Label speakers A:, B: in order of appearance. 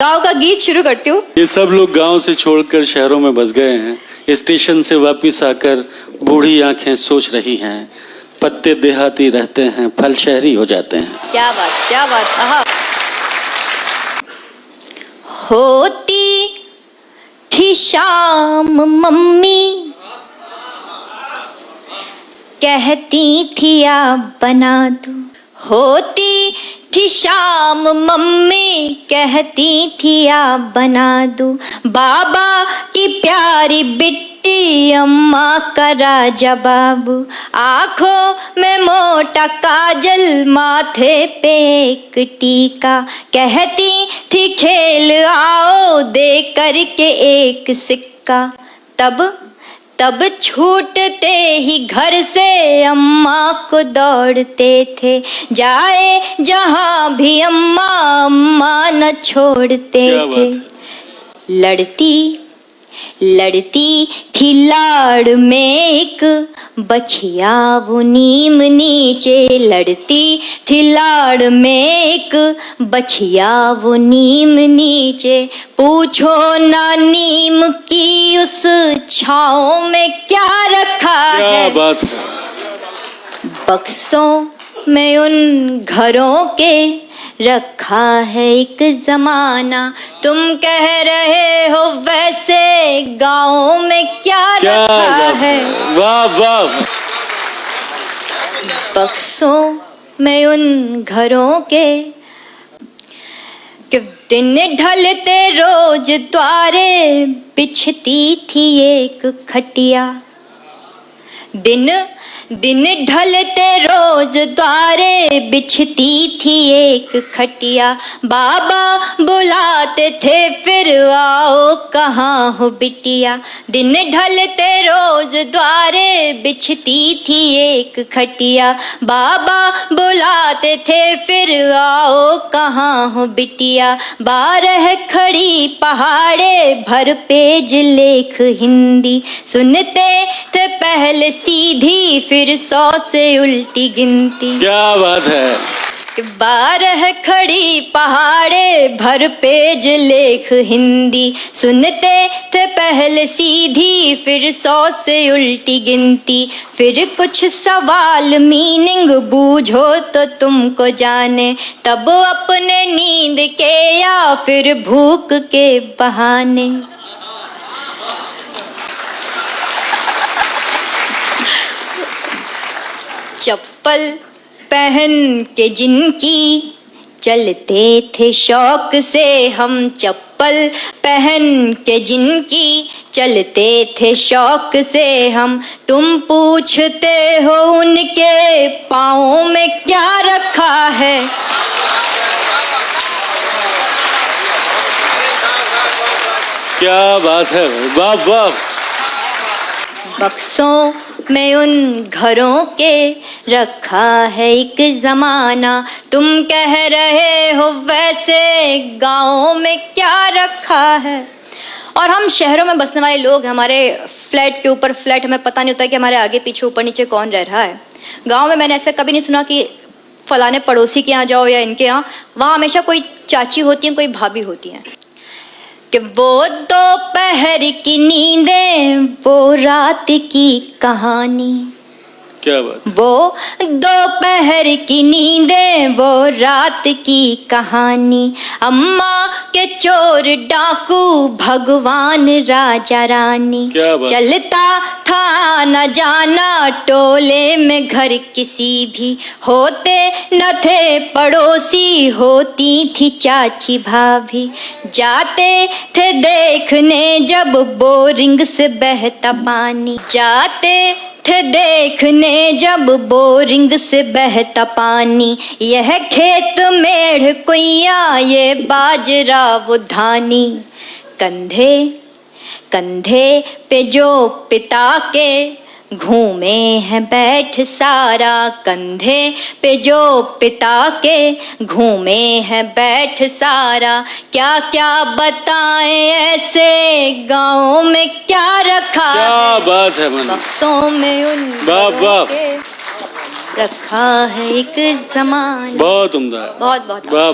A: गांव का गीत शुरू करती हूँ।
B: ये सब लोग गांव से छोड़कर शहरों में बस गए हैं। स्टेशन से वापस आकर बूढ़ी आंखें सोच रही हैं, पत्ते देहाती रहते हैं, फल शहरी हो जाते हैं।
A: क्या बात, क्या बात। आहा। होती थी शाम मम्मी कहती थी आप बना दो। होती थी शाम मम्मी कहती थी आप बना दो। बाबा की प्यारी बिट्टी अम्मा का राजा बाबू। आंखों में मोटा काजल माथे पे एक टीका। कहती थी खेल आओ दे करके एक सिक्का। तब छूटते ही घर से अम्मा को दौड़ते थे। जाए जहां भी अम्मा न छोड़ते थे। लड़ती थी लाड़ में एक बछिया वो नीम नीचे। लड़ती थी लाड़ में एक बछिया वो नीम नीचे। पूछो ना नीम की उस छाँव में क्या रखा है।
B: क्या बात है।
A: बक्सों में उन घरों के रखा है एक जमाना। तुम कह रहे हो वैसे गाँव में क्या रखा है।
B: वाह वाह।
A: बक्सों में उन घरों के कि दिन ढलते रोज द्वारे बिछती थी एक खटिया। दिन ढलते रोज द्वारे बिछती थी एक खटिया। बाबा बुलाते थे फिर आओ कहाँ हो बिटिया। दिन ढलते रोज द्वारे बिछती थी एक खटिया। बाबा बुलाते थे फिर आओ कहाँ हो बिटिया। 12 खड़ी पहाड़े भर पेज लेख हिंदी। सुनते थे पहले सीधी फिर 100 से उल्टी गिनती।
B: क्या बात है।
A: 12 खड़ी पहाड़े भर पेज लेख हिंदी। सुनते थे पहले सीधी फिर 100 से उल्टी गिनती। फिर कुछ सवाल मीनिंग बूझो तो तुमको जाने। तब अपने नींद के या फिर भूख के बहाने। चप्पल पहन के जिनकी चलते थे शौक से हम। चप्पल पहन के जिनकी चलते थे शौक से हम। तुम पूछते हो उनके पाँव में क्या रखा है।
B: क्या बात है। वाह वाह।
A: बक्सों में उन घरों के रखा है एक जमाना। तुम कह रहे हो वैसे गाँव में क्या रखा है। और हम शहरों में बसने वाले लोग, हमारे फ्लैट के ऊपर फ्लैट, हमें पता नहीं होता कि हमारे आगे पीछे ऊपर नीचे कौन रह रहा है। गाँव में मैंने ऐसा कभी नहीं सुना कि फलाने पड़ोसी के यहाँ जाओ या इनके यहाँ। वहाँ हमेशा कोई चाची होती है, कोई भाभी होती है। कि वो दोपहर की नींदें वो रात की कहानी।
B: क्या बात।
A: वो दोपहर की नींदें वो रात की कहानी। अम्मा के चोर डाकू भगवान राजा रानी।
B: क्या बात।
A: चलता था न जाना टोले में घर किसी भी। होते न थे पड़ोसी होती थी चाची भाभी। जाते थे देखने जब बोरिंग से बहता पानी। जाते थे देखने जब बोरिंग से बहता पानी। यह खेत मेढ़ कुइया ये बाजरा वो धानी। कंधे पे जो पिता के घूमे हैं बैठ सारा। कंधे पे जो पिता के घूमे हैं बैठ सारा। क्या क्या बताएं ऐसे गाँव में क्या रखा।
B: क्या बात है।
A: बक्सों में उन के रखा है एक जमाना।
B: बहुत उम्दा।
A: बहुत बहुत।
B: वाह।